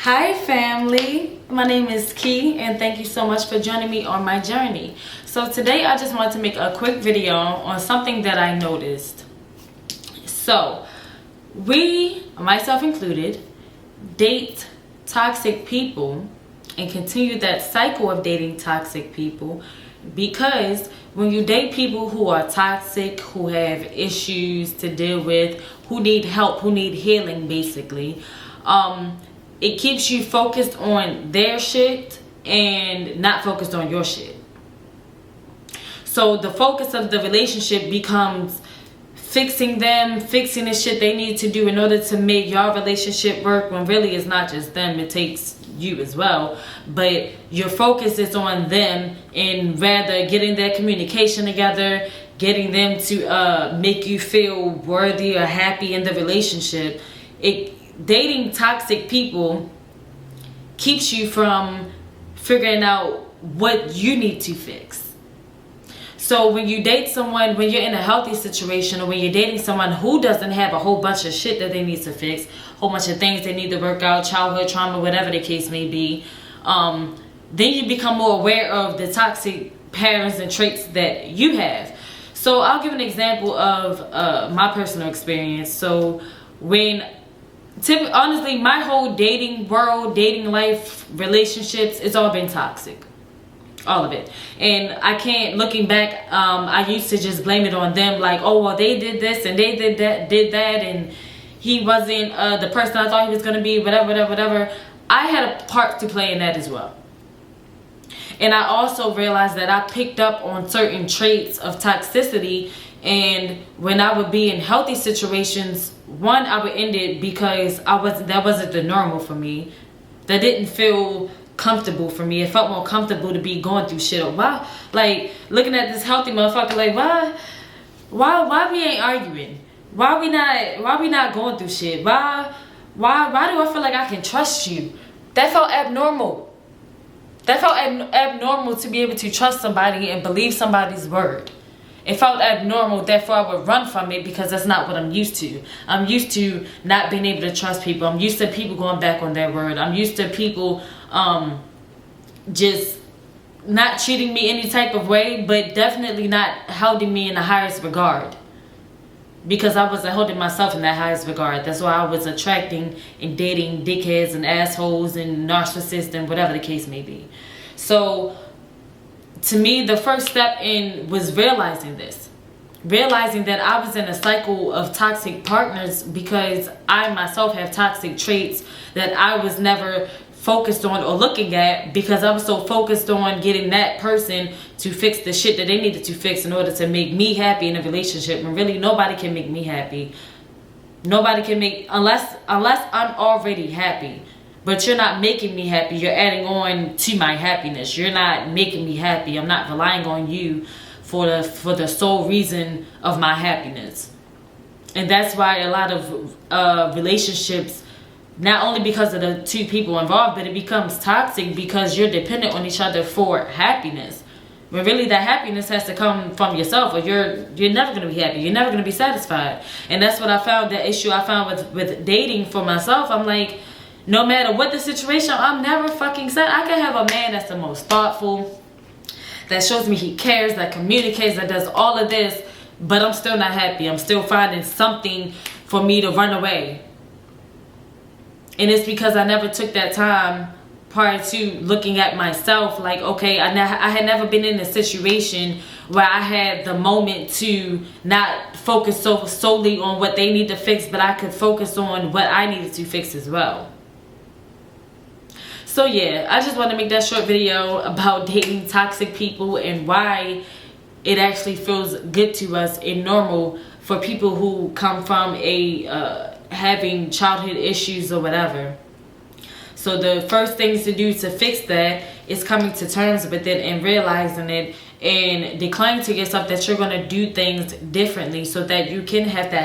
Hi family, my name is Key and thank you so much for joining me on my journey. So today I just wanted to make a quick video on something that I noticed. So we, myself included, date toxic people and continue that cycle of dating toxic people because when you date people who are toxic, who have issues to deal with, who need help, who need healing basically, it keeps you focused on their shit and not focused on your shit. So the focus of the relationship becomes fixing them, fixing the shit they need to do in order to make your relationship work, when really it's not just them, it takes you as well. But your focus is on them and rather getting their communication together, getting them to make you feel worthy or happy in the relationship. Dating toxic people keeps you from figuring out what you need to fix. So when you date someone, when you're in a healthy situation, or when you're dating someone who doesn't have a whole bunch of shit that they need to fix, a whole bunch of things they need to work out, childhood trauma, whatever the case may be, then you become more aware of the toxic patterns and traits that you have. So I'll give an example of my personal experience. So honestly, my whole dating world, dating life, relationships, it's all been toxic. All of it. And I can't, looking back, I used to just blame it on them, like, oh, well, they did this and they did that, and he wasn't the person I thought he was going to be, whatever. I had a part to play in that as well. And I also realized that I picked up on certain traits of toxicity, and when I would be in healthy situations, one, I would end it because that wasn't the normal for me. That didn't feel comfortable for me. It felt more comfortable to be going through shit. Why, like, looking at this healthy motherfucker, like, why we ain't arguing? Why we not going through shit? Why do I feel like I can trust you? That felt abnormal. That felt abnormal to be able to trust somebody and believe somebody's word. It felt abnormal, therefore I would run from it because that's not what I'm used to. I'm used to not being able to trust people. I'm used to people going back on their word. I'm used to people just not treating me any type of way, but definitely not holding me in the highest regard. Because I wasn't holding myself in that highest regard. That's why I was attracting and dating dickheads and assholes and narcissists and whatever the case may be. So to me, the first step was realizing this. Realizing that I was in a cycle of toxic partners because I myself have toxic traits that I was never focused on or looking at, because I was so focused on getting that person to fix the shit that they needed to fix in order to make me happy in a relationship. And really, nobody can make me happy. Nobody can make, unless I'm already happy. But you're not making me happy. You're adding on to my happiness. You're not making me happy. I'm not relying on you for the sole reason of my happiness. And that's why a lot of relationships, not only because of the two people involved, but it becomes toxic because you're dependent on each other for happiness. When really that happiness has to come from yourself, or you're never going to be happy. You're never going to be satisfied. And that's what I found, the issue I found with dating for myself. I'm like, no matter what the situation, I'm never fucking sad. I can have a man that's the most thoughtful, that shows me he cares, that communicates, that does all of this, but I'm still not happy. I'm still finding something for me to run away. And it's because I never took that time prior to looking at myself, like, okay, I had never been in a situation where I had the moment to not focus solely on what they need to fix, but I could focus on what I needed to fix as well. So yeah, I just want to make that short video about dating toxic people and why it actually feels good to us and normal for people who come from having childhood issues or whatever. So the first things to do to fix that is coming to terms with it and realizing it, and declaring to yourself that you're going to do things differently so that you can have that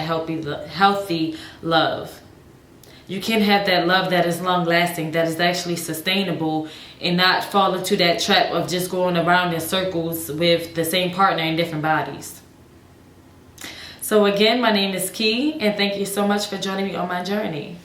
healthy love. You can have that love that is long lasting, that is actually sustainable, and not fall into that trap of just going around in circles with the same partner in different bodies. So again, my name is Key, and thank you so much for joining me on my journey.